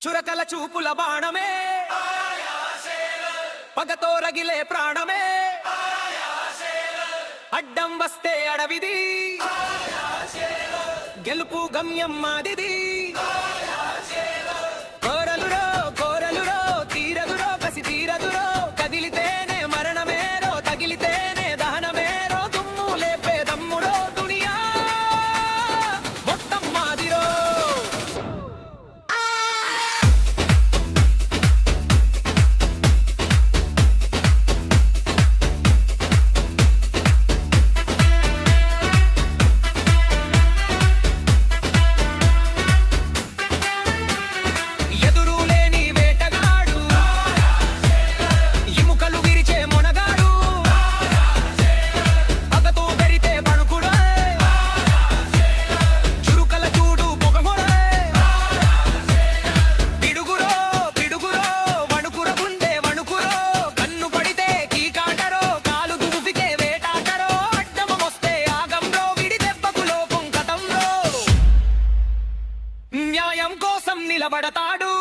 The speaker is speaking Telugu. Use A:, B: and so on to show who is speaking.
A: చురకల చూపుల బాణమే పగతో రగిలే ప్రాణమే అడ్డం వస్తే అడవిది గెలుపు గమ్యం మాదిది కోరలురో కోరలురో తీరదురో కసి తీరదురో కదిలితేనే మరణమేరో తగిలితేనే దహనమేరో దుమ్ము లేపే దమ్ముడో దునియా మొత్తం మాదిరో న్యాయం కోసం నిలబడతాడు.